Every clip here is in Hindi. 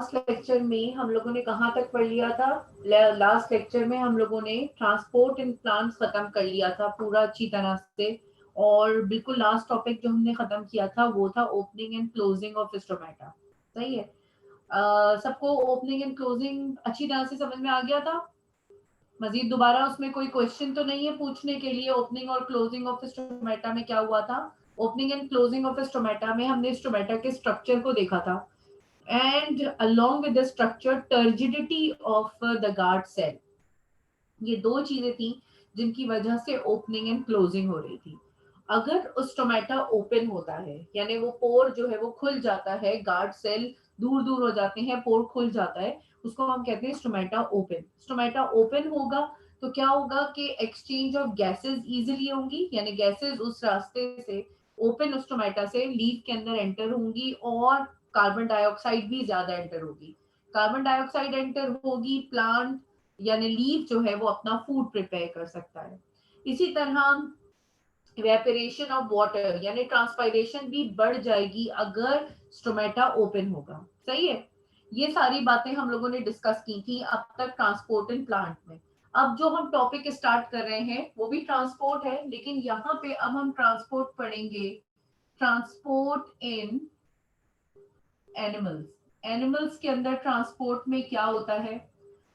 लास्ट लेक्चर में हम लोगों ने कहाँ तक पढ़ लिया था? लास्ट लेक्चर में हम लोगों ने ट्रांसपोर्ट इन प्लांट्स खत्म कर लिया था पूरा अच्छी तरह से। और बिल्कुल लास्ट टॉपिक जो हमने खत्म किया था वो था opening and closing of stomata. सही है। सबको ओपनिंग एंड क्लोजिंग अच्छी तरह से समझ में आ गया था? मजीद दोबारा उसमें कोई क्वेश्चन तो नहीं है पूछने के लिए? ओपनिंग और क्लोजिंग ऑफ स्टोमेटा में क्या हुआ था? Opening and closing of stomata में हमने स्टोमेटा के स्ट्रक्चर को देखा था, and along with the structure turgidity of the guard cell। ये दो चीजें थी जिनकी वजह से ओपनिंग एंड क्लोजिंग हो रही थी। अगर स्टोमेटा ओपन होता है यानी वो पोर जो है वो खुल जाता है, गार्ड सेल दूर दूर हो जाते हैं, पोर खुल जाता है, उसको हम कहते हैं स्टोमेटा ओपन। स्टोमेटा ओपन होगा तो क्या होगा कि एक्सचेंज ऑफ गैसेस इजीली होंगी, यानी गैसेस उस रास्ते से ओपन स्टोमेटा से लीफ के अंदर एंटर होंगी और कार्बन डाइऑक्साइड भी ज्यादा एंटर होगी। कार्बन डाइऑक्साइड एंटर होगी, प्लांट यानी लीफ जो है वो अपना फूड प्रिपेयर कर सकता है। इसी तरह इवेपोरेशन ऑफ वाटर यानी ट्रांसपायरेशन भी बढ़ जाएगी अगर स्टोमेटा ओपन होगा। सही है। ये सारी बातें हम लोगों ने डिस्कस की थी अब तक ट्रांसपोर्ट इन प्लांट में। अब जो हम टॉपिक स्टार्ट कर रहे हैं वो भी ट्रांसपोर्ट है, लेकिन यहाँ पे अब हम ट्रांसपोर्ट पढ़ेंगे, ट्रांसपोर्ट इन एनिमल्स। एनिमल्स के अंदर ट्रांसपोर्ट में क्या होता है,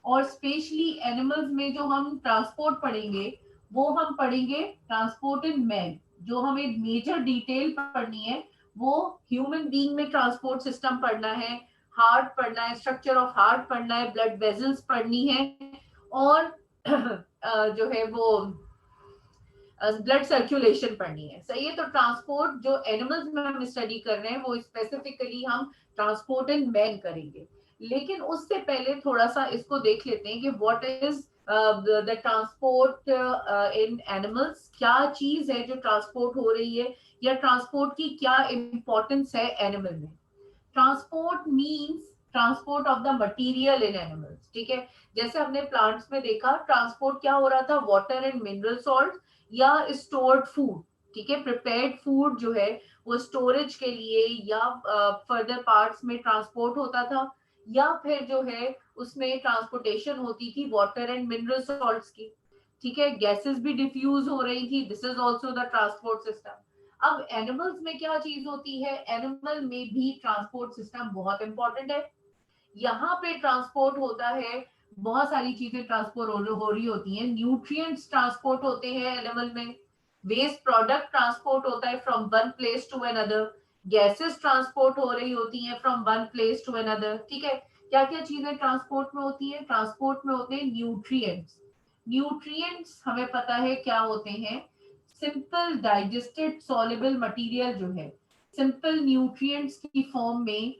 और स्पेशली एनिमल्स में जो हम ट्रांसपोर्ट पढ़ेंगे वो हम पढ़ेंगे ट्रांसपोर्ट इन मैन। जो हमें मेजर डिटेल पढ़नी है वो ह्यूमन बीइंग में ट्रांसपोर्ट सिस्टम पढ़ना है, हार्ट पढ़ना है, स्ट्रक्चर ऑफ हार्ट पढ़ना है, ब्लड वेजल्स पढ़नी है, और जो है वो ब्लड सर्कुलेशन पढ़नी है। सही है। तो ट्रांसपोर्ट जो एनिमल्स में हम स्टडी कर रहे हैं वो स्पेसिफिकली हम ट्रांसपोर्ट इन मैन करेंगे। लेकिन उससे पहले थोड़ा सा इसको देख लेते हैं कि what is the transport in animals. क्या चीज है जो ट्रांसपोर्ट हो रही है, या ट्रांसपोर्ट की क्या इंपॉर्टेंस है एनिमल में। Transport means transport of the material in animals. ठीक है। जैसे हमने प्लांट्स में देखा ट्रांसपोर्ट क्या हो रहा था, वाटर एंड मिनरल सॉल्ट या स्टोर्ड फूड। ठीक है। प्रिपेयर्ड फूड जो है वो स्टोरेज के लिए या फर्दर पार्ट्स में ट्रांसपोर्ट होता था, या फिर जो है उसमें ट्रांसपोर्टेशन होती थी वाटर एंड मिनरल सॉल्ट्स की। ठीक है। गैसेस भी डिफ्यूज हो रही थी, this is also the transport system. अब एनिमल्स में क्या चीज होती है, एनिमल में भी ट्रांसपोर्ट सिस्टम बहुत इंपॉर्टेंट है। यहाँ पे ट्रांसपोर्ट होता है, बहुत सारी चीजें ट्रांसपोर्ट हो रही होती हैं। न्यूट्रिएंट्स ट्रांसपोर्ट होते हैं एनिमल में, वेस्ट प्रोडक्ट ट्रांसपोर्ट होता है from one place to another, gases transport हो रही होती हैं from one place to another. ठीक है। क्या क्या चीजें ट्रांसपोर्ट में होती है, ट्रांसपोर्ट में होते हैं न्यूट्रिएंट्स। न्यूट्रिएंट्स हमें पता है क्या होते हैं, सिंपल डाइजेस्टेड सॉल्युबल मटेरियल जो है सिंपल न्यूट्रिएंट्स की फॉर्म में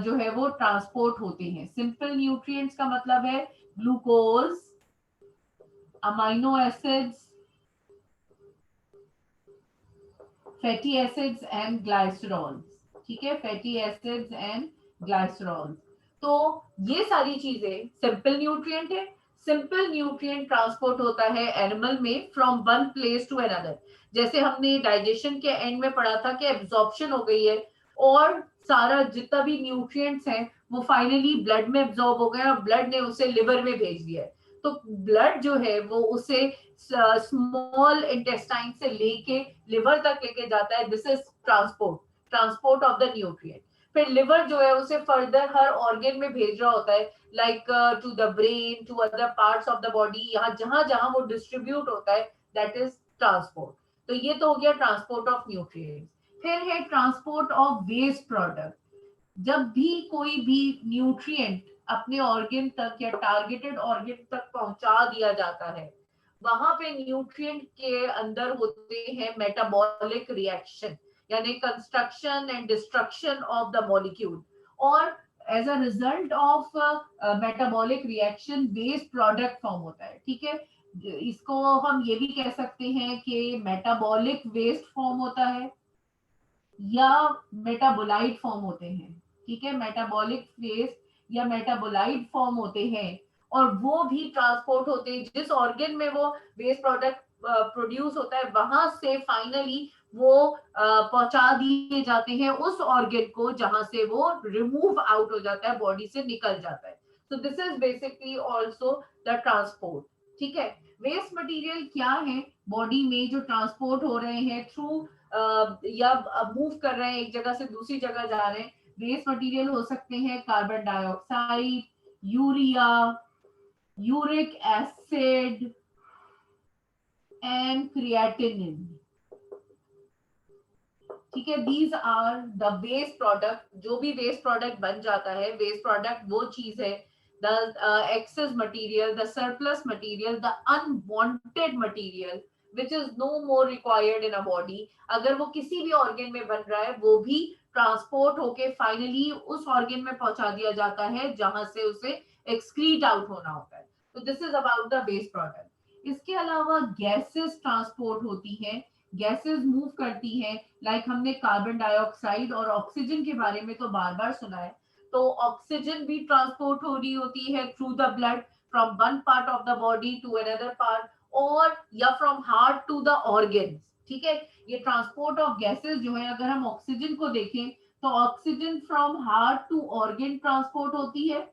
जो है वो ट्रांसपोर्ट होते हैं। सिंपल न्यूट्रिएंट्स का मतलब है glucose, amino acids, fatty acids and glycerols. ठीक है। Fatty acids and glycerols. तो ये सारी चीजें सिंपल न्यूट्रिएंट है। सिंपल न्यूट्रिएंट ट्रांसपोर्ट होता है एनिमल में from one place to another. जैसे हमने डाइजेशन के एंड में पढ़ा था कि एब्जॉर्प्शन हो गई है और सारा जितना भी न्यूट्रिएंट्स हैं वो फाइनली ब्लड में एब्जॉर्ब हो गया और ब्लड ने उसे लिवर में भेज दिया है। तो ब्लड जो है वो उसे स्मॉल इंटेस्टाइन से लेके लिवर तक लेके जाता है, this is transport, transport of the nutrient. फिर लिवर जो है उसे फर्दर हर ऑर्गन में भेज रहा होता है, like to the brain, to other parts of the body, यहाँ जहां जहां वो डिस्ट्रीब्यूट होता है, दैट इज ट्रांसपोर्ट। तो ये तो हो गया ट्रांसपोर्ट ऑफ न्यूट्रिएंट्स। फिर है ट्रांसपोर्ट ऑफ वेस्ट प्रोडक्ट। जब भी कोई भी न्यूट्रिएंट अपने ऑर्गन तक या टारगेटेड ऑर्गन तक पहुंचा दिया जाता है, वहां पे न्यूट्रिएंट के अंदर होते हैं मेटाबॉलिक रिएक्शन, यानी construction and destruction of the molecule, और as a result of metabolic reaction waste product form होता है। ठीक है। इसको हम ये भी कह सकते हैं कि मेटाबॉलिक वेस्ट फॉर्म होता है या मेटाबोलाइट फॉर्म होते हैं। ठीक है। मेटाबॉलिक वेस्ट या मेटाबोलाइट फॉर्म होते हैं, और वो भी ट्रांसपोर्ट होते हैं जिस ऑर्गन में वो वेस्ट प्रोडक्ट प्रोड्यूस होता है, वहां से फाइनली वो पहुंचा दिए जाते हैं उस ऑर्गन को जहां से वो रिमूव आउट हो जाता है, बॉडी से निकल जाता है। So this is basically also the transport. ठीक है, वेस्ट मटेरियल क्या है, बॉडी में जो ट्रांसपोर्ट हो रहे हैं थ्रू या मूव कर रहे हैं, एक जगह से दूसरी जगह जा रहे हैं। वेस्ट मटेरियल हो सकते हैं carbon dioxide, urea, uric acid and creatinine. ठीक है, these are the waste product. जो भी वेस्ट प्रोडक्ट बन जाता है, वेस्ट प्रोडक्ट वो चीज है, the excess material, the surplus material, the unwanted material which is no more required in a body. अगर वो किसी भी ऑर्गन में बन रहा है, वो भी ट्रांसपोर्ट होके फाइनली उस ऑर्गन में पहुंचा दिया जाता है जहां से उसे एक्सक्रीट आउट होना होता है। तो this is about the waste product. इसके अलावा गैसेस ट्रांसपोर्ट होती हैं, गैसेस मूव करती हैं। लाइक हमने कार्बन डाइऑक्साइड और ऑक्सीजन के बारे में तो बार बार सुना है। तो ऑक्सीजन भी ट्रांसपोर्ट हो रही होती है through the blood from one part of the body to another part, और या from heart to the organ. ठीक है, ये ट्रांसपोर्ट ऑफ गैसेस जो है, अगर हम ऑक्सीजन को देखें तो oxygen from heart to organ transport होती है,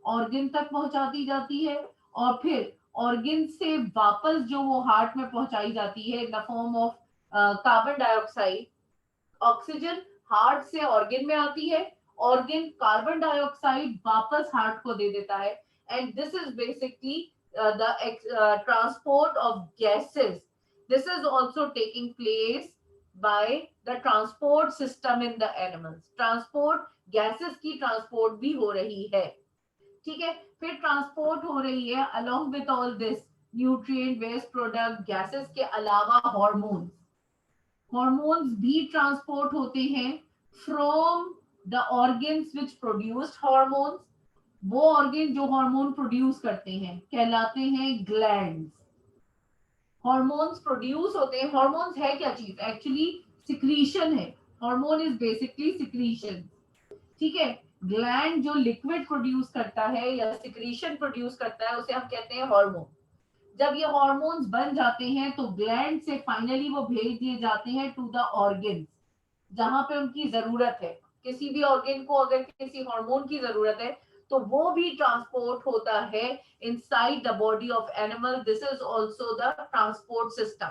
ऑर्गन तक पहुंचाती जाती है, और फिर ऑर्गन से वापस जो वो हार्ट में पहुंचाई जाती है in the form of carbon dioxide. Oxygen heart से ऑर्गन में आती है, ऑर्गन कार्बन डाइऑक्साइड वापस हार्ट को दे देता है, and this is basically the transport of gases. This is also taking place by the transport system in the animals. Transport, gases की ट्रांसपोर्ट भी हो रही है। ठीक है, फिर ट्रांसपोर्ट हो रही है along with all this nutrient, waste product, gases के अलावा हॉर्मोन्स। हॉर्मोन्स भी ट्रांसपोर्ट होते हैं from the organs which produced hormones. वो ऑर्गन जो हार्मोन प्रोड्यूस करते हैं कहलाते हैं ग्लैंड्स। हॉर्मोन्स प्रोड्यूस होते हैं। हॉर्मोन्स है क्या चीज, एक्चुअली सिक्रीशन है। Hormone is basically secretion. ठीक है, ग्लैंड जो लिक्विड प्रोड्यूस करता है या सिक्रीशन प्रोड्यूस करता है उसे हम कहते हैं हार्मोन। जब ये हार्मोन्स बन जाते हैं तो ग्लैंड से फाइनली वो भेज दिए जाते हैं टू द ऑर्गन जहां पे उनकी जरूरत है। किसी भी ऑर्गन को अगर किसी हार्मोन की जरूरत है तो वो भी ट्रांसपोर्ट होता है inside the body of animal. This is also the transport system.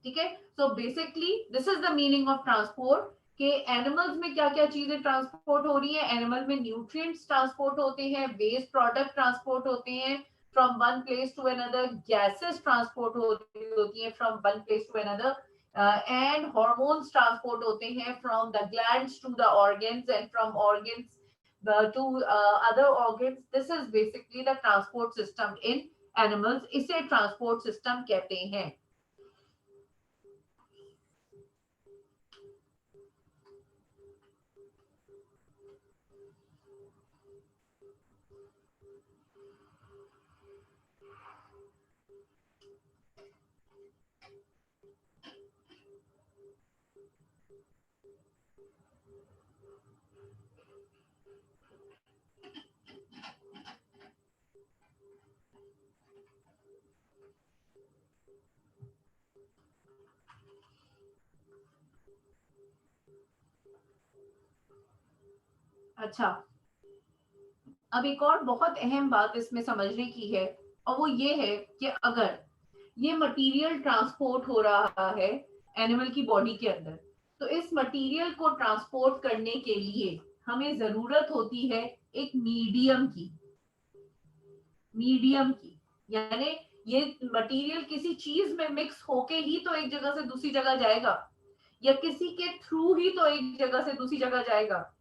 ठीक है, so basically this is the meaning of transport के एनिमल्स में क्या क्या चीजें ट्रांसपोर्ट हो रही है। एनिमल में न्यूट्रिएंट्स ट्रांसपोर्ट होते हैं, वेस्ट प्रोडक्ट ट्रांसपोर्ट होते हैं from one place to another, gases transport होती है from one place to another, and hormones transport होते हैं from the glands to the organs and from organs to other organs. This is basically the transport system in animals. इसे ट्रांसपोर्ट सिस्टम कहते हैं। अच्छा, अब एक और बहुत अहम बात इसमें समझने की है, और वो ये है कि अगर ये मटेरियल ट्रांसपोर्ट हो रहा है एनिमल की बॉडी के अंदर, तो इस मटेरियल को ट्रांसपोर्ट करने के लिए हमें जरूरत होती है एक मीडियम की। मीडियम की यानी ये मटेरियल किसी चीज में मिक्स होके ही तो एक जगह से दूसरी जगह जाएगा, या किसी के थ्रू ही तो एक जगह से दूसरी जगह जाएगा,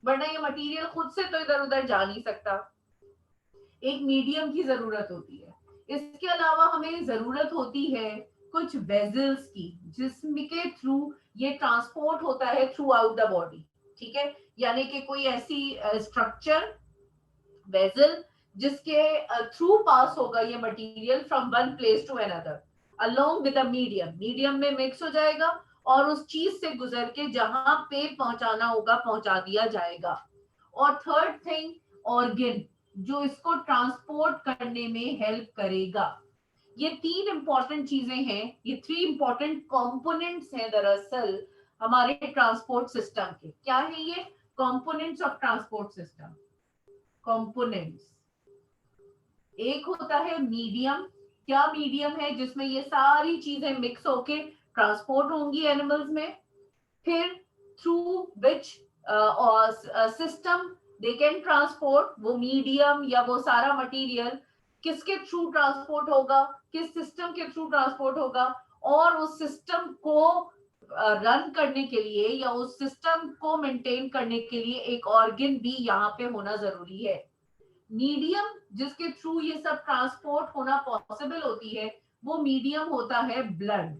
वरना ये मटेरियल खुद से तो इधर उधर जा नहीं सकता। एक मीडियम की जरूरत होती है। इसके अलावा हमें जरूरत होती है कुछ वेजल्स की, जिसके थ्रू ये ट्रांसपोर्ट होता है थ्रू आउट द बॉडी। ठीक है, यानी कि कोई ऐसी स्ट्रक्चर, वेजल, जिसके थ्रू पास होगा ये material from one place to another along with a medium. Medium में मिक्स हो जाएगा और उस चीज से गुजर के जहां पे पहुंचाना होगा पहुंचा दिया जाएगा। और थर्ड थिंग, ऑर्गन जो इसको ट्रांसपोर्ट करने में हेल्प करेगा। ये 3 इंपॉर्टेंट चीजें हैं, ये 3 इंपॉर्टेंट कंपोनेंट्स हैं दरअसल हमारे ट्रांसपोर्ट सिस्टम के। क्या है ये components of transport system? Components, एक होता है मीडियम। क्या मीडियम है? जिसमें ये सारी चीजें मिक्स होके ट्रांसपोर्ट होंगी एनिमल्स में। फिर through which system they can transport, वो मीडियम या वो सारा मटेरियल किसके थ्रू ट्रांसपोर्ट होगा, किस सिस्टम के थ्रू ट्रांसपोर्ट होगा, और उस सिस्टम को रन करने के लिए या उस सिस्टम को मेंटेन करने के लिए एक ऑर्गन भी यहाँ पे होना जरूरी है। मीडियम जिसके थ्रू ये सब ट्रांसपोर्ट होना पॉसिबल होती है, वो मीडियम होता है ब्लड।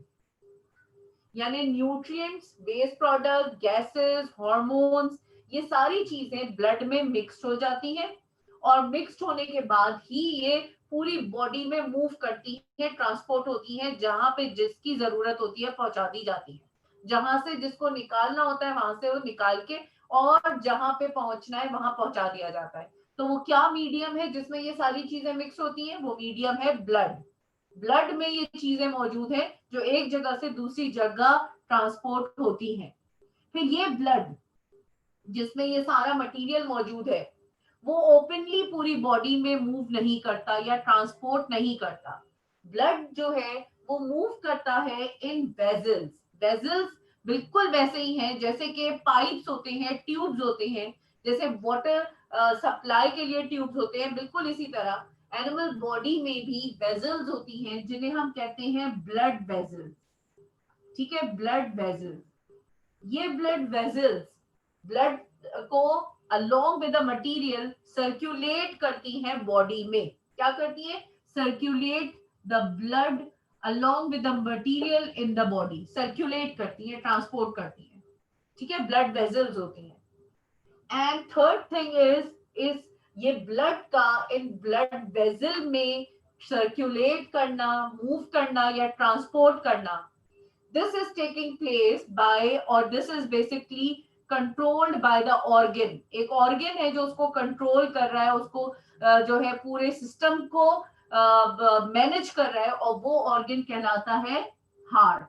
यानी nutrients, waste product, gases, hormones, ये सारी चीजें ब्लड में मिक्स्ड हो जाती हैं, और मिक्स्ड होने के बाद ही ये पूरी बॉडी में मूव करती है, ट्रांसपोर्ट होती है, जहां पे जिसकी जरूरत होती है पहुंचा दी जाती है। जहां से जिसको निकालना होता है वहां से वो निकाल के, और जहां पे पहुंचना है वहां पहुंचा दिया जाता है। तो वो क्या मीडियम है जिसमें ये सारी चीजें मिक्स होती हैं? वो मीडियम है ब्लड। ब्लड में ये चीजें मौजूद हैं जो एक जगह से दूसरी जगह ट्रांसपोर्ट होती हैं। फिर ये ब्लड जिसमें ये सारा मटेरियल मौजूद है, वो ओपनली पूरी बॉडी में मूव नहीं करता या ट्रांसपोर्ट नहीं करता। ब्लड जो है वो मूव करता है इन वेजल्स। वेजल्स बिल्कुल वैसे ही हैं जैसे कि पाइप्स होते हैं, ट्यूब्स होते हैं, जैसे वाटर सप्लाई के लिए ट्यूब्स होते हैं, बिल्कुल इसी तरह एनिमल बॉडी में भी वेजल्स होती हैं जिन्हें हम कहते हैं ब्लड वेजल्स। ठीक है, ब्लड वेजल्स। ये ब्लड वेजल्स ब्लड को along with the material circulate करती हैं बॉडी में। क्या करती है? Circulate the blood along with the material in the body, circulate करती है, ट्रांसपोर्ट करती है। ठीक है, ब्लड वेजल्स होती हैं। एंड थर्ड थिंग इज ये ब्लड का इन ब्लड वेजल में सर्कुलेट करना, मूव करना या ट्रांसपोर्ट करना, this is taking place by, or this is basically controlled by the organ। एक organ है जो उसको कंट्रोल कर रहा है, उसको जो है पूरे सिस्टम को मैनेज कर रहा है, और वो organ कहलाता है हार्ट।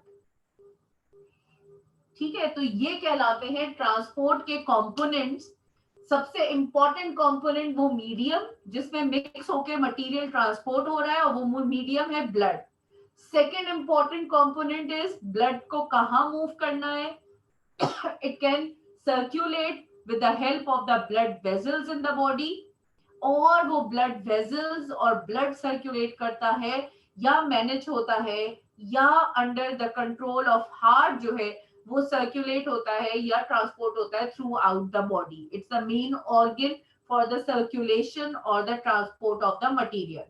ठीक है, तो ये कहलाते हैं ट्रांसपोर्ट के कंपोनेंट्स। सबसे इंपॉर्टेंट कंपोनेंट वो मीडियम जिसमें मिक्स होके मटेरियल ट्रांसपोर्ट हो रहा है, और वो मीडियम है blood. Second important component is blood को कहाँ मूव करना है? it can circulate with the help of the blood vessels in the body, और वो ब्लड वेजल्स और ब्लड सर्कुलेट करता है या मैनेज होता है या under the control of heart जो है वो सर्कुलेट होता है या ट्रांसपोर्ट होता है throughout the body. It's the main organ for the circulation और the transport of the material.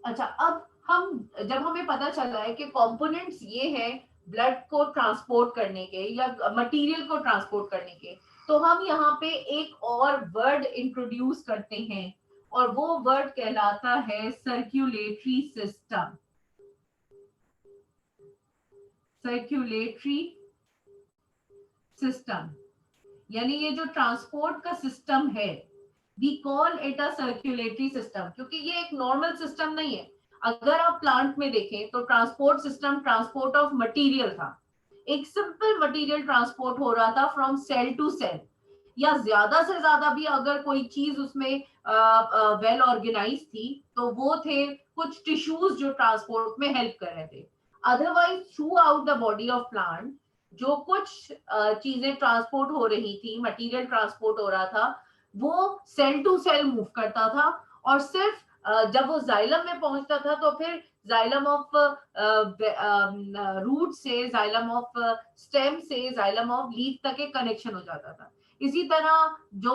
अच्छा, अब हम जब हमें पता चला है कि कंपोनेंट्स ये हैं ब्लड को ट्रांसपोर्ट करने के या मटेरियल को ट्रांसपोर्ट करने के, तो हम यहाँ पे एक और वर्ड इंट्रोड्यूस करते हैं, और वो वर्ड कहलाता है सर्कुलेटरी सिस्टम। सर्कुलेटरी सिस्टम, यानी ये जो ट्रांसपोर्ट का सिस्टम है, we call it a circulatory system, क्योंकि ये एक नॉर्मल सिस्टम नहीं है। अगर आप प्लांट में देखें तो transport system transport of material था, एक सिंपल मटेरियल ट्रांसपोर्ट हो रहा था फ्रॉम सेल टू सेल, या ज्यादा से ज्यादा भी अगर कोई चीज उसमें वेल ऑर्गेनाइज थी तो वो थे कुछ टिश्यूज जो ट्रांसपोर्ट में हेल्प कर रहे थे। Otherwise through out the body of plant जो कुछ चीजें ट्रांसपोर्ट हो रही थी, मटेरियल ट्रांसपोर्ट हो रहा था, वो सेल टू सेल मूव करता था, और सिर्फ जब वो जाइलम में पहुंचता था तो फिर जाइलम ऑफ रूट से, जाइलम ऑफ स्टेम से, जाइलम ऑफ लीफ तक एक कनेक्शन हो जाता था। इसी तरह जो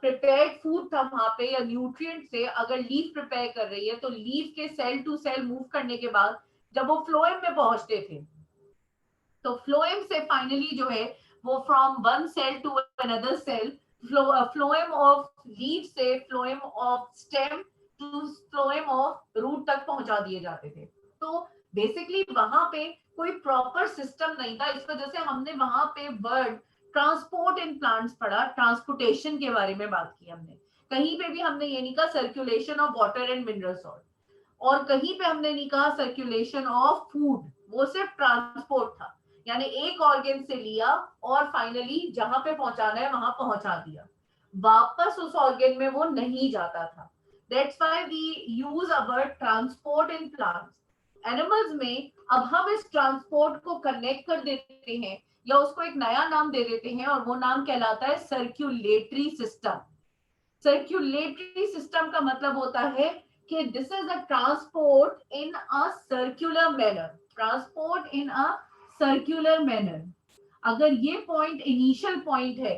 प्रिपेयर्ड फूड था वहां पे या न्यूट्रिएंट से अगर लीफ प्रिपेयर कर रही है तो लीफ के सेल टू सेल मूव करने के बाद जब वो फ्लोएम में पहुंचते थे तो फ्लोएम से फाइनली जो है वो from one cell to another cell, phloem of leaf से phloem of stem to phloem of root तक पहुंचा दिए जाते थे। तो बेसिकली वहां पे कोई प्रॉपर सिस्टम नहीं था, इस वजह से हमने वहां पे वर्ड ट्रांसपोर्ट इन प्लांट्स पढ़ा, ट्रांसपोर्टेशन के बारे में बात की हमने। कहीं पे भी हमने ये नहीं कहा circulation of water and mineral salt, और कहीं पे हमने नहीं कहा सर्कुलेशन ऑफ फूड, वो सिर्फ ट्रांसपोर्ट था, यानी एक ऑर्गन से लिया और फाइनली जहां पे पहुंचाना है वहां पहुंचा दिया, वापस उस ऑर्गन में वो नहीं जाता था। That's why we use a word transport in plants. Animals में अब हम इस ट्रांसपोर्ट को कनेक्ट कर देते हैं या उसको एक नया नाम दे देते हैं, और वो नाम कहलाता है सर्क्यूलेटरी सिस्टम। सर्क्यूलेटरी सिस्टम का मतलब होता है कि this is a transport in a circular manner, transport in a circular manner. अगर ये पॉइंट इनिशियल पॉइंट है,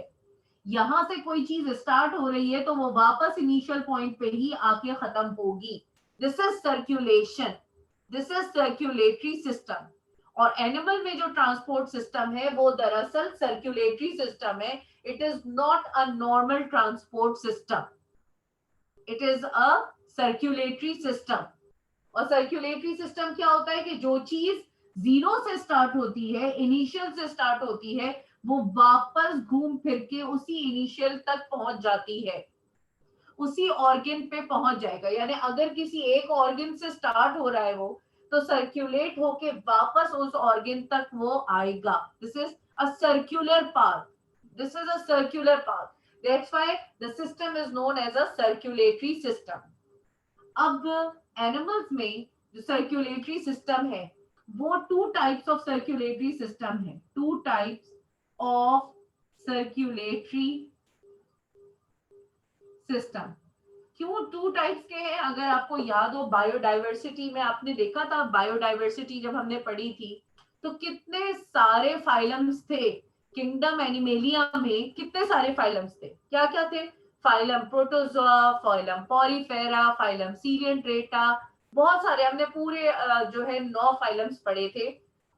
यहां से कोई चीज स्टार्ट हो रही है तो वो वापस इनिशियल पॉइंट पे ही आके खत्म होगी। This is circulation, this is circulatory system. और एनिमल में जो ट्रांसपोर्ट सिस्टम है वो दरअसल सर्कुलेटरी सिस्टम है। It is not a normal transport system, it is a circulatory system. और सर्कुलेटरी सिस्टम क्या होता है कि जो चीज जीरो से स्टार्ट होती है, इनिशियल से स्टार्ट होती है, वो वापस घूम फिर के उसी इनिशियल तक पहुंच जाती है, उसी ऑर्गन पे पहुंच जाएगा। यानी अगर किसी एक ऑर्गन से स्टार्ट हो रहा है वो, तो सर्कुलेट होके वापस उस ऑर्गन तक वो आएगा। This is a circular path, this is a circular path. That's why the system is known as a circulatory system. अब एनिमल्स में जो सर्कुलेटरी सिस्टम है वो two types of circulatory system है, two types of circulatory system. क्यों टू टाइप्स के हैं? अगर आपको याद हो बायोडाइवर्सिटी में आपने देखा था, बायोडाइवर्सिटी जब हमने पढ़ी थी तो कितने सारे फाइलम्स थे। किंगडम एनिमेलिया में कितने सारे फाइलम्स थे, क्या क्या थे? Phylum Protozoa, phylum Porifera, phylum Coelenterata, बहुत सारे। हमने पूरे जो है 9 फाइलम्स पढ़े थे।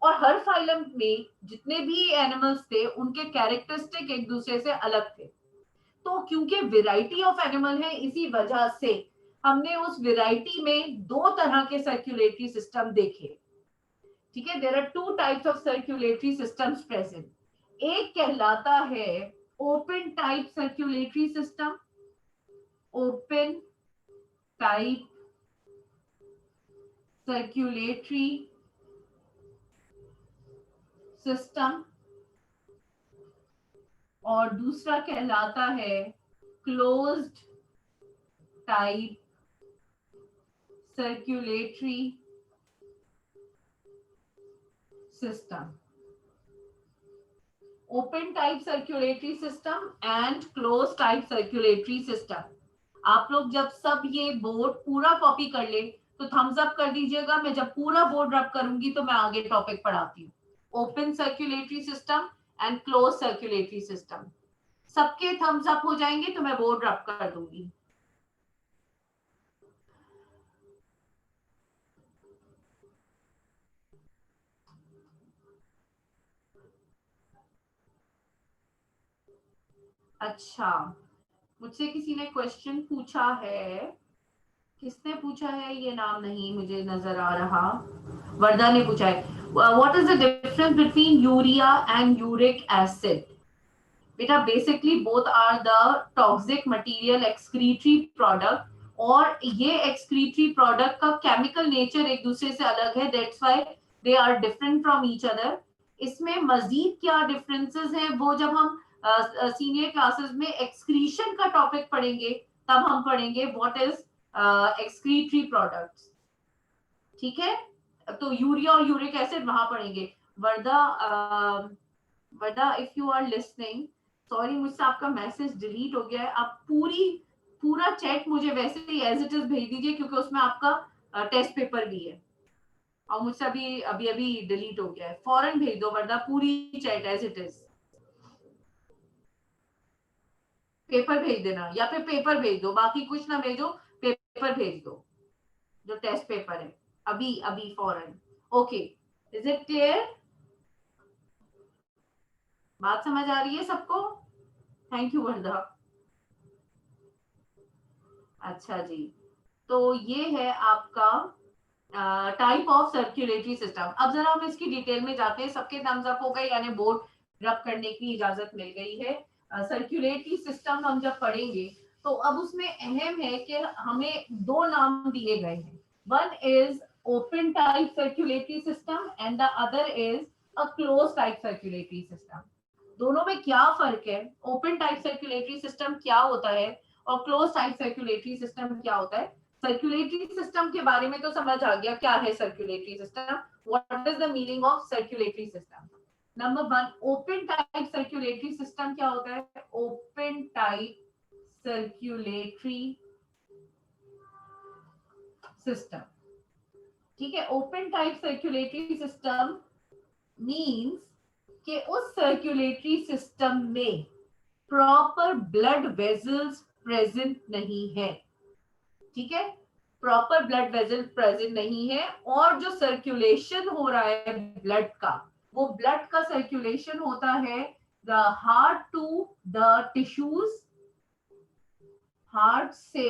और हर फाइलम में जितने भी एनिमल्स थे उनके कैरेक्टरिस्टिक एक दूसरे से अलग थे। तो क्योंकि वैरायटी ऑफ एनिमल है, इसी वजह से हमने उस वैरायटी में दो तरह के सर्कुलेटरी सिस्टम देखे। ठीक है, there are two types of circulatory systems present. एक कहलाता है open type circulatory system, open type circulatory system, और दूसरा कहलाता है closed type circulatory system. Open type circulatory system and close type circulatory system. आप लोग जब सब ये बोर्ड पूरा कॉपी कर ले तो थम्स अप कर दीजिएगा। मैं जब पूरा बोर्ड रब करूंगी तो मैं आगे टॉपिक पढ़ाती हूँ। Open circulatory system and close circulatory system, सबके थम्स अप हो जाएंगे तो मैं बोर्ड रब कर दूंगी। अच्छा, मुझसे किसी ने क्वेश्चन पूछा है, किसने पूछा है ये नाम नहीं मुझे नजर आ रहा। वर्धा ने पूछा है what is the difference between urea and uric acid. बेटा basically both are the toxic material excretory product, और ये एक्सक्रीटरी प्रोडक्ट का केमिकल नेचर एक दूसरे से अलग है। That's why they are different from each other. इसमें मजीद क्या डिफरेंसेस हैं वो जब हम सीनियर क्लासेस में एक्सक्रीशन का टॉपिक पढ़ेंगे तब हम पढ़ेंगे व्हाट इज एक्सक्रीटरी प्रोडक्ट्स। ठीक है, तो यूरिया और यूरिक एसिड वहां पढ़ेंगे। Wardha, Wardha if you are listening, sorry मुझसे आपका मैसेज डिलीट हो गया है। आप पूरा चैट मुझे वैसे ही एज इट इज भेज दीजिए क्योंकि उसमें आपका टेस्ट पेपर भी है, और मुझसे अभी अभी अभी डिलीट हो गया है। फौरन भेज दो वर्धा, पूरी chat as it is. Paper भेज देना या फिर पेपर भेज दो, बाकी कुछ ना भेजो, पेपर भेज दो जो टेस्ट पेपर है, अभी अभी फौरन। Okay, is it clear? बात समझ आ रही है सबको? Thank you Wardha. अच्छा जी, तो ये है आपका टाइप ऑफ सर्कुलेटरी सिस्टम। अब जरा हम इसकी डिटेल में जाते हैं। सबके थम्स अप हो गए यानी बोर्ड रब करने की इजाजत मिल गई है। सर्कुलेटरी सिस्टम हम जब पढ़ेंगे तो अब उसमें अहम है कि हमें दो नाम दिए गए हैं। One is open type circulatory system and the other is a close type circulatory system. दोनों में क्या फर्क है? ओपन टाइप सर्कुलेटरी सिस्टम क्या होता है और क्लोज टाइप सर्कुलेटरी सिस्टम क्या होता है? सर्कुलेटरी सिस्टम के बारे में तो समझ आ गया क्या है circulatory system, what is the meaning of circulatory system. Number one, open type circulatory system क्या होता है? ओपन टाइप सर्कुलेटरी सिस्टम, ठीक है। Open type circulatory system means कि उस सर्कुलेटरी सिस्टम में प्रॉपर ब्लड वेजल्स प्रेजेंट नहीं है, ठीक है। प्रॉपर ब्लड वेजल प्रेजेंट नहीं है और जो सर्कुलेशन हो रहा है ब्लड का, वो ब्लड का सर्कुलेशन होता है the heart to the tissues, heart से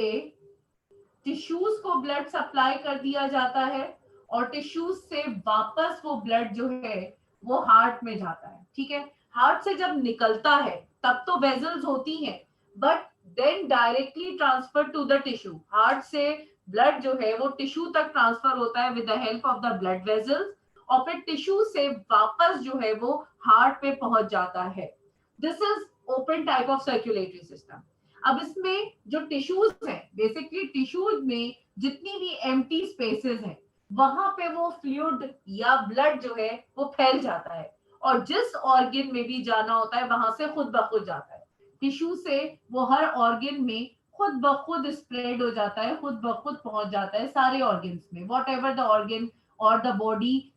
टिश्यूज को ब्लड सप्लाई कर दिया जाता है और टिश्यूज से वापस वो ब्लड जो है वो हार्ट में जाता है, ठीक है। हार्ट से जब निकलता है तब तो वेजल्स होती हैं, but then directly transfer to the tissue. Heart से ब्लड जो है वो टिश्यू तक ट्रांसफर होता है with the help of the blood vessels और फिर टिश्यू से वापस जो है वो हार्ट पे पहुंच जाता है। This is open type of circulatory system. अब इसमें जो टिश्यूज हैं, बेसिकली टिश्यूज में जितनी भी एम्प्टी स्पेसेस हैं वहां पे वो फ्लूइड या ब्लड जो है वो फैल जाता है और जिस ऑर्गन में भी जाना होता है वहां से खुद ब खुद जाता है। टिश्यू से वो हर ऑर्गन में खुद ब खुद स्प्रेड हो जाता है, खुद ब खुद पहुंच जाता है सारे ऑर्गन्स में, वॉट एवर द ऑर्गन और द बॉडी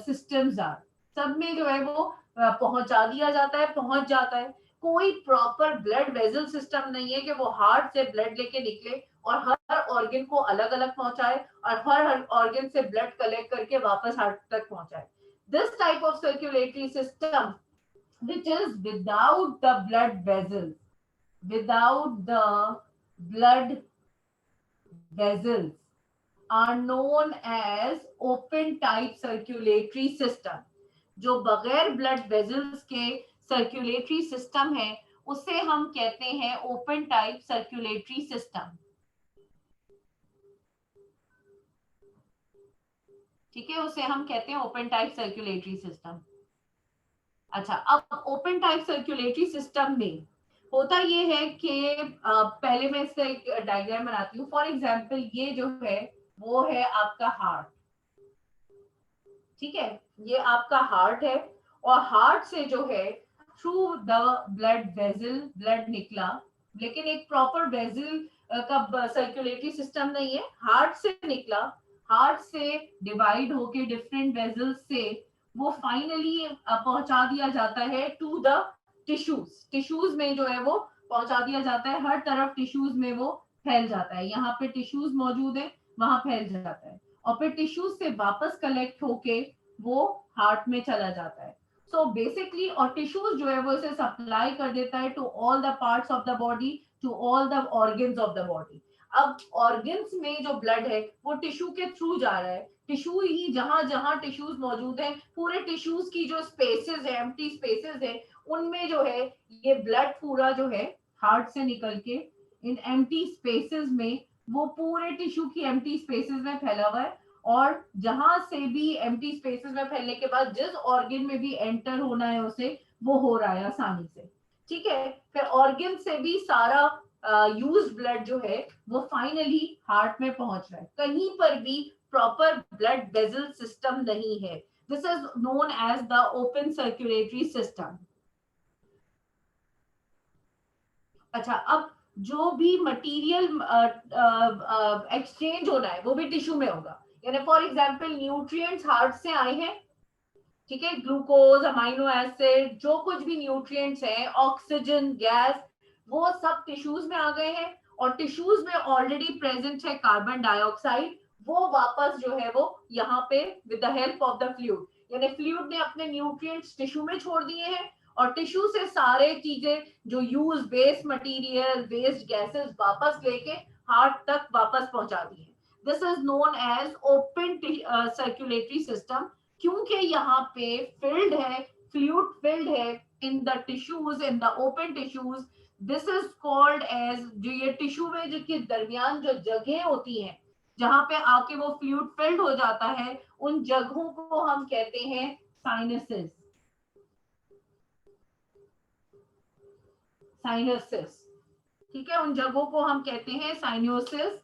सिस्टम्स आर, सब में जो है वो पहुंचा दिया जाता है, पहुंच जाता है। कोई प्रॉपर ब्लड वेजल सिस्टम नहीं है कि वो हार्ट से ब्लड लेके निकले और हर ऑर्गन को अलग अलग पहुंचाए और हर ऑर्गन से ब्लड कलेक्ट करके वापस हार्ट तक पहुंचाए। This type of circulatory system which is without the blood vessels, without the blood vessels are known as open type circulatory system। जो बगैर ब्लड वेजल्स के सर्कुलेटरी सिस्टम है उसे हम कहते हैं ओपन टाइप सर्कुलेटरी सिस्टम, ठीक है। उसे हम कहते हैं ओपन टाइप सर्कुलेटरी सिस्टम। अच्छा, अब ओपन टाइप सर्कुलेटरी सिस्टम में होता ये है कि पहले मैं इसका एक डायग्राम बनाती हूँ। फॉर एग्जांपल ये जो है वो है आपका हार्ट, ठीक है। ये आपका हार्ट है और हार्ट से जो है through the blood vessel blood निकला, लेकिन एक प्रॉपर वेजल का सर्कुलेटरी सिस्टम नहीं है। हार्ट से निकला, हार्ट से डिवाइड होके डिफरेंट वेजल्स से वो फाइनली पहुंचा दिया जाता है टू द टिश्यूज। टिश्यूज में जो है वो पहुंचा दिया जाता है, हर तरफ टिश्यूज में वो फैल जाता है। यहाँ पे टिश्यूज मौजूद है, वहां फैल जाता है और फिर टिश्यूज से वापस कलेक्ट होके वो हार्ट में चला जाता है। सो बेसिकली और टिश्यूज जो है वो इसे सप्लाई कर देता है to all the parts of the body, to all the organs of the body. अब ऑर्गन्स में जो ब्लड है वो टिश्यू के थ्रू जा रहा है, टिश्यू ही जहां जहां टिश्यूज मौजूद हैं पूरे टिश्यूज की जो स्पेसेस है, एम्प्टी स्पेसेस है, उनमें जो है ये ब्लड पूरा जो है हार्ट से निकल के इन एम्प्टी स्पेसेस में वो पूरे टिश्यू की एम्प्टी स्पेसेस में फैला हुआ है और जहां से भी एम्प्टी स्पेसेस में फैलने के बाद जिस ऑर्गन में भी एंटर होना है उसे वो हो रहा है आसानी से, ठीक है। फिर ऑर्गन से भी सारा यूज ब्लड जो है वो फाइनली हार्ट में पहुंच रहा है। कहीं पर भी प्रॉपर ब्लड वेजल सिस्टम नहीं है। This is known as the open circulatory system. अच्छा, अब जो भी मटेरियल एक्सचेंज होना है वो भी टिश्यू में होगा। यानी फॉर एग्जांपल न्यूट्रिएंट्स हार्ट से आए हैं, ठीक है, ग्लूकोज, अमाइनो एसिड, जो कुछ भी न्यूट्रिएंट्स हैं, ऑक्सीजन, गैस, वो सब टिश्यूज में आ गए हैं और टिश्यूज में ऑलरेडी प्रेजेंट है कार्बन डाइऑक्साइड। वो वापस जो है वो यहाँ पे with the help of the fluid, यानी फ्लूइड ने अपने न्यूट्रिएंट्स टिश्यू में छोड़ दिए हैं और टिश्यू से सारे चीजें जो use waste material, waste gases वापस लेके हार्ट तक वापस पहुंचा दी है। This is known as open circulatory system, क्योंकि यहाँ पे फिल्ड है फ्लूइड फिल्ड है in the tissues, in the open tissues, this is called as, जो ये टिश्यू में जो के दरमियान जो जगह होती हैं जहां पे आके वो फ्लूइड फिल्ड हो जाता है, उन जगहों को हम कहते हैं साइनसेस। साइनसेस, ठीक है, उन जगहों को हम कहते हैं साइनोसिस।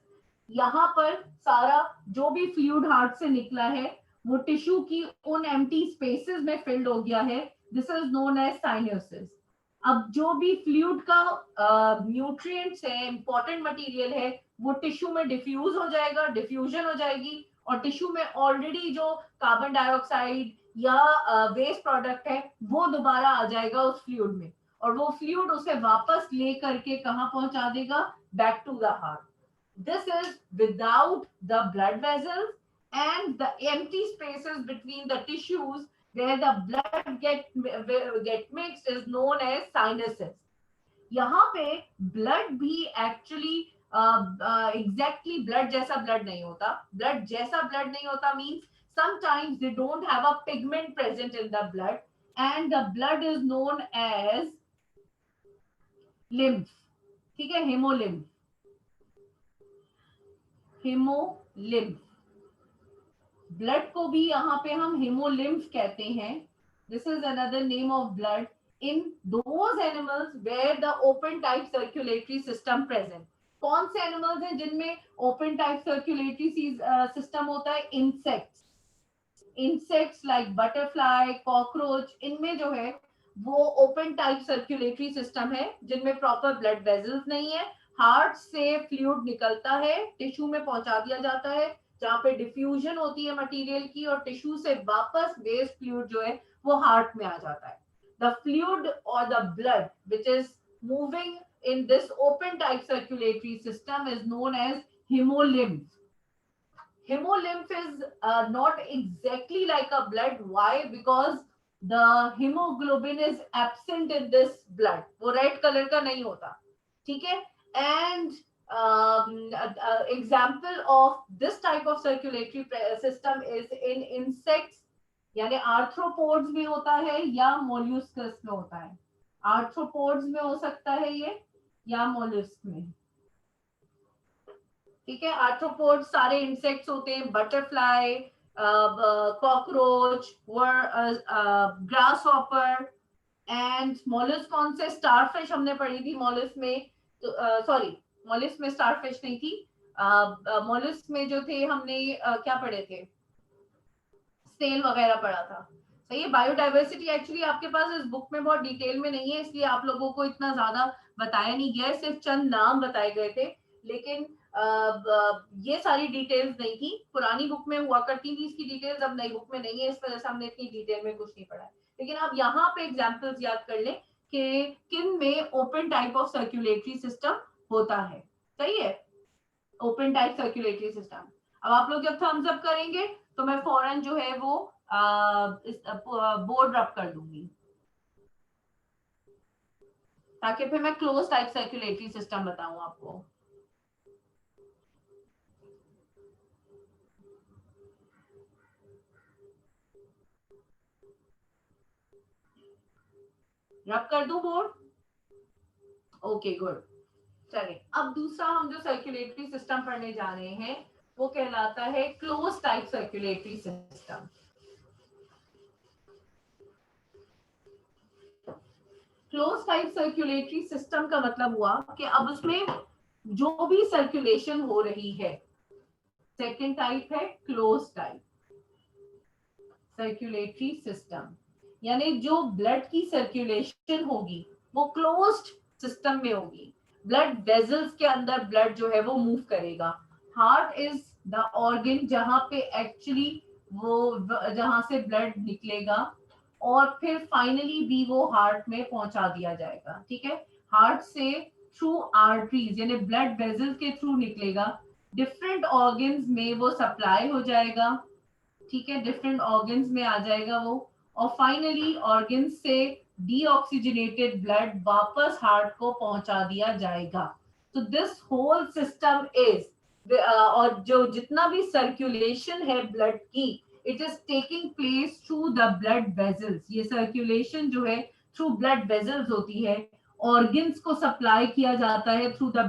यहाँ पर सारा जो भी फ्लूइड हार्ट से निकला है वो टिश्यू की उन एम्प्टी स्पेसेस में फिल्ड हो गया है, this is known as cyanosis. अब जो भी फ्लूइड का न्यूट्रिएंट्स है, इंपॉर्टेंट मटेरियल है, वो टिश्यू में डिफ्यूज हो जाएगा, डिफ्यूजन हो जाएगी, और टिश्यू में ऑलरेडी जो कार्बन डाइऑक्साइड या वेस्ट प्रोडक्ट है वो दोबारा आ जाएगा उस फ्लूइड में, और वो फ्लूइड उसे वापस ले करके कहाँ पहुंचा देगा, back to the heart. This is without the blood vessels and the empty spaces between the tissues where the blood get mixed is known as sinuses. यहाँ पे ब्लड भी एक्चुअली एग्जैक्टली ब्लड जैसा ब्लड नहीं होता, ब्लड जैसा ब्लड नहीं होता means sometimes they don't have a pigment present in the blood and the blood is known as lymph, ठीक है, हेमोलिम्फ, हेमोलिम्फ, ब्लड को भी यहाँ पे हम हेमोलिम्फ कहते हैं। This is another name of blood in those animals where the open type circulatory system present. कौन से एनिमल्स हैं जिनमें ओपन टाइप सर्कुलेटरी सिस्टम होता है? Insects, insects like butterfly, cockroach, इनमें जो है वो ओपन टाइप सर्कुलेटरी सिस्टम है जिनमें प्रॉपर ब्लड वेसल्स नहीं है, हार्ट से फ्लूइड निकलता है, टिश्यू में पहुंचा दिया जाता है जहां पे डिफ्यूजन होती है मटेरियल की, और टिश्यू से वापस वेस्ट फ्लूइड जो है वो हार्ट में आ जाता है। द फ्लूइड और the blood which is moving in this open type circulatory system is known as hemolymph. Hemolymph is not exactly like a blood. Why? Because the hemoglobin is absent in this blood. वो red color का नहीं होता, ठीक है? And example of this type of circulatory system is in insects, यानी आर्थ्रोपोड्स में होता है या मोल्यूस्कस में होता है। आर्थ्रोपोड्स में हो सकता है ये या मोलस्क में, ठीक है। आर्थ्रोपोड सारे इंसेक्ट्स होते हैं, butterfly, cockroach, grass hopper and mollusc. कौन से? स्टारफिश हमने पढ़ी थी मोलस्क में, सॉरी मोलस्क में स्टारफिश नहीं थी, मोलस्क में जो थे हमने क्या पढ़े थे? स्नेल वगैरह पढ़ा था। सही है। बायोडाइवर्सिटी एक्चुअली आपके पास इस बुक में बहुत डिटेल में नहीं है, इसलिए आप लोगों को इतना ज्यादा बताया नहीं गया है, सिर्फ चंद नाम बताए गए थे, लेकिन ये सारी डिटेल्स नहीं थी। पुरानी बुक में हुआ करती थी इसकी डिटेल्स, अब नई बुक में नहीं है, इस वजह से हमने इतनी डिटेल में कुछ नहीं पढ़ा है। लेकिन आप यहाँ पे एग्जाम्पल्स याद कर लें कि किन में open type of circulatory system होता है। सही है, ओपन टाइप सर्कुलेटरी सिस्टम। अब आप लोग जब थम्स अप करेंगे तो मैं फौरन जो है वो बोर्ड रब कर दूंगी, ताकि फिर मैं क्लोज टाइप सर्कुलेटरी सिस्टम बताऊं आपको। रब कर दूं बोर्ड? Okay good. चलिए, अब दूसरा हम जो सर्कुलेटरी सिस्टम पढ़ने जा रहे हैं वो कहलाता है close type circulatory system. Close type circulatory system का मतलब हुआ कि अब उसमें जो भी सर्कुलेशन हो रही है, सेकेंड टाइप है क्लोज टाइप सर्कुलेटरी सिस्टम, यानी जो ब्लड की सर्कुलेशन होगी वो क्लोज्ड सिस्टम में होगी। ब्लड वेजल्स के अंदर ब्लड जो है वो मूव करेगा। हार्ट इज द ऑर्गन जहां पे एक्चुअली वो जहां से ब्लड निकलेगा और फिर फाइनली भी वो हार्ट में पहुंचा दिया जाएगा, ठीक है। हार्ट से थ्रू आर्टरीज यानी ब्लड वेजल्स के थ्रू निकलेगा, डिफरेंट ऑर्गन्स में वो सप्लाई हो जाएगा, ठीक है, डिफरेंट ऑर्गन्स में आ जाएगा वो, और फाइनली ऑर्गन्स से डीऑक्सीजनेटेड ब्लड वापस हार्ट को पहुंचा दिया जाएगा। तो दिस होल सिस्टम इज और जो जितना भी सर्कुलेशन है ब्लड की it is taking place through the blood vessels. ये सर्कुलेशन जो है थ्रू ब्लड वेजल्स होती है, ऑर्गन्स को सप्लाई किया जाता है थ्रू द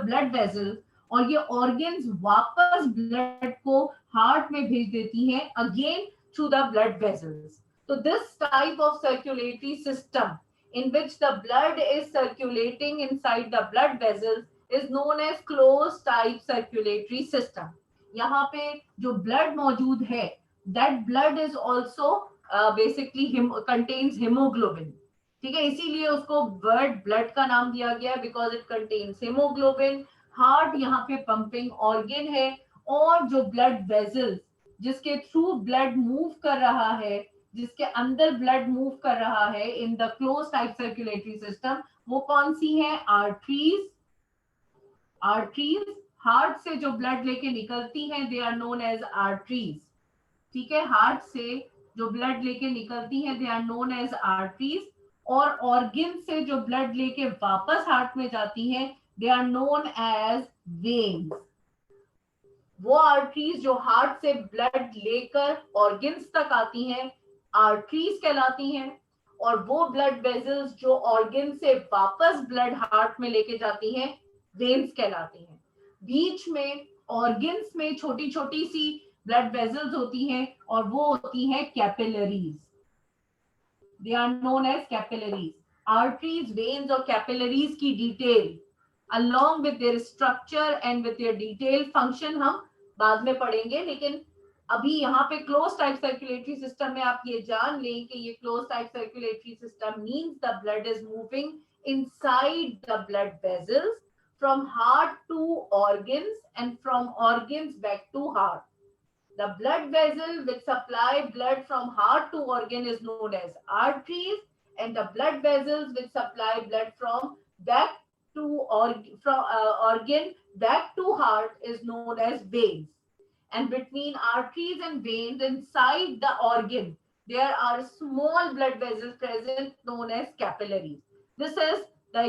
ब्लड वेजल्स, और ये ऑर्गन्स वापस ब्लड को हार्ट में भेज देती हैं again through the blood vessels. तो this type of circulatory system in which the blood is circulating inside the blood vessels is known as closed type circulatory system. यहाँ पे जो blood मौजूद है, that blood is also basically contains hemoglobin. ठीक है, इसीलिए उसको वर्ड ब्लड का नाम दिया गया because it contains haemoglobin. Heart यहाँ पे पंपिंग ऑर्गन है, और जो ब्लड वेजल्स जिसके थ्रू ब्लड मूव कर रहा है, जिसके अंदर ब्लड मूव कर रहा है in the close type circulatory system, वो कौन सी है? आर्टरीज। आर्टरीज हार्ट से जो ब्लड लेके निकलती हैं, they are known as arteries. ठीक है, हार्ट से जो ब्लड लेके निकलती हैं, they are known as arteries. और ऑर्गन से जो ब्लड लेके वापस हार्ट में जाती हैं, they are known as veins. वो आर्टरीज जो हार्ट से ब्लड लेकर ऑर्गन्स तक आती हैं, आर्टरीज कहलाती हैं, और वो ब्लड वेजल्स जो ऑर्गन से वापस ब्लड हार्ट में लेके जाती हैं, वेन्स कहलाती हैं। बीच में ऑर्गन्स में छोटी छोटी सी ब्लड वेजल्स होती हैं, और वो होती हैं capillaries. They are known as capillaries. Arteries, veins और कैपिलरीज की detail along with their structure and with their detailed function हम बाद में पढ़ेंगे, लेकिन अभी यहाँ पे क्लोज टाइप सर्कुलेटरी सिस्टम में आप ये जान लें कि ये close type circulatory system means the blood is moving inside the blood vessels from heart to organs and from organs back to heart. The blood vessel which supply blood from heart to organ is known as arteries, and the blood vessels which supply blood from back to organ back to heart is known as veins. And between arteries and veins inside the organ, there are small blood vessels present known as capillaries. This is the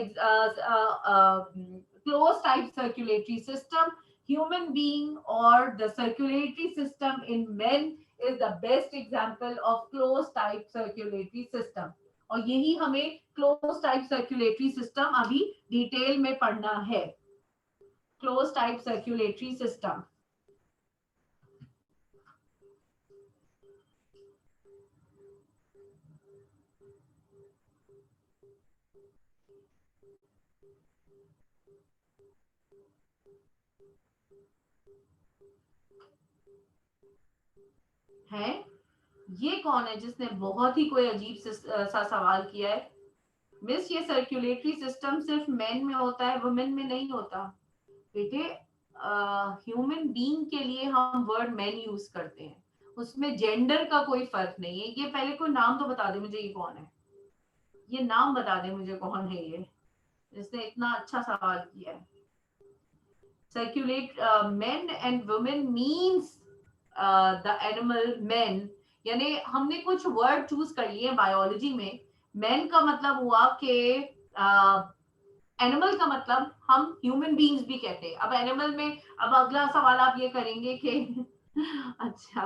closed type circulatory system. Human being or the circulatory system in men is the best example of closed type circulatory system. और यही हमें क्लोज टाइप सर्कुलेटरी सिस्टम अभी डिटेल में पढ़ना है। क्लोज टाइप सर्कुलेटरी सिस्टम है। ये कौन है जिसने बहुत ही कोई अजीब सा सवाल किया है? मिस, ये सर्कुलेटरी सिस्टम सिर्फ मेन में होता है, वुमेन में नहीं होता बेटे। ह्यूमन बीइंग के लिए हम वर्ड मेन यूज करते हैं, उसमें जेंडर का कोई फर्क नहीं है। ये पहले कोई नाम तो बता दे मुझे, ये कौन है? ये नाम बता दे मुझे, कौन है ये जिसने इतना अच्छा सवाल किया है? Circulate main and women means the animal man, यानी हमने कुछ वर्ड चूज कर लिए बायोलॉजी में। मैन का मतलब हुआ कि एनिमल का मतलब हम ह्यूमन बीइंग्स भी कहते हैं। अब एनिमल में, अब अगला सवाल आप ये करेंगे कि अच्छा,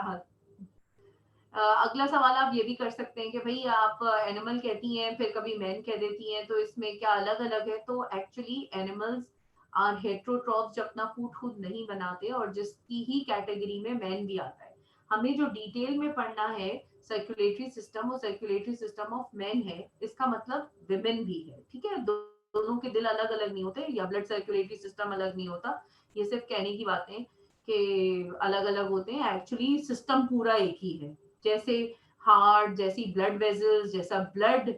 अगला सवाल आप ये भी कर सकते हैं कि भाई आप एनिमल कहती हैं फिर कभी मैन कह देती हैं, तो इसमें क्या अलग अलग है? तो एक्चुअली एनिमल्स आर हेट्रोट्रॉप्स, जो अपना फूड खुद नहीं बनाते, और जिसकी ही कैटेगरी में मैन भी आता है। हमें जो डिटेल में पढ़ना है सर्कुलेटरी सिस्टम, वो सर्कुलेटरी सिस्टम ऑफ मैन है, इसका मतलब विमेन भी है। ठीक है, दोनों के दिल अलग अलग नहीं होते, या ब्लड सर्कुलेटरी सिस्टम अलग नहीं होता। ये सिर्फ कहने की बातें कि अलग अलग होते हैं, एक्चुअली सिस्टम पूरा एक ही है। जैसे हार्ट, जैसी ब्लड वेजल्स, जैसा ब्लड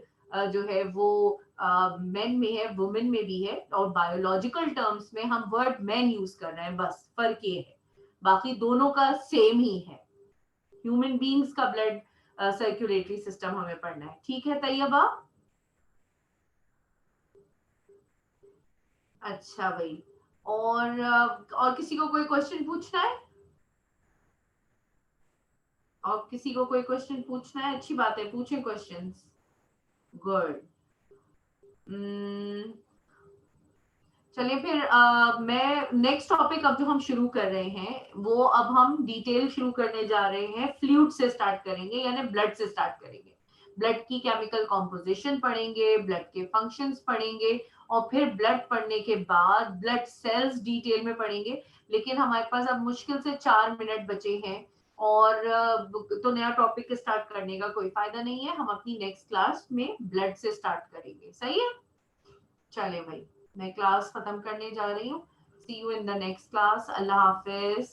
जो है वो मेन में है, वुमेन में भी है, और बायोलॉजिकल टर्म्स में हम वर्ड मैन यूज कर रहे हैं, बस फर्क ये है, बाकी दोनों का सेम ही है। ह्यूमन बीइंग्स का ब्लड सर्कुलेटरी सिस्टम हमें पढ़ना है। ठीक है तैयबा? अच्छा भाई, और किसी को कोई क्वेश्चन पूछना है? और किसी को कोई क्वेश्चन पूछना है? अच्छी बात है, पूछें क्वेश्चंस। गुड। चलिए फिर मैं नेक्स्ट टॉपिक अब जो हम शुरू कर रहे हैं वो अब हम डिटेल शुरू करने जा रहे हैं, फ्लूइड से स्टार्ट करेंगे यानी ब्लड से स्टार्ट करेंगे। ब्लड की केमिकल कॉम्पोजिशन पढ़ेंगे, ब्लड के फंक्शंस पढ़ेंगे और फिर ब्लड पढ़ने के बाद ब्लड सेल्स डिटेल में पढ़ेंगे। लेकिन हमारे पास अब मुश्किल से 4 मिनट बचे हैं और तो नया टॉपिक स्टार्ट करने का कोई फायदा नहीं है। हम अपनी नेक्स्ट क्लास में ब्लड से स्टार्ट करेंगे, सही है? चले भाई, मैं क्लास खत्म करने जा रही हूँ। See you in the next class. अल्लाह हाफिज।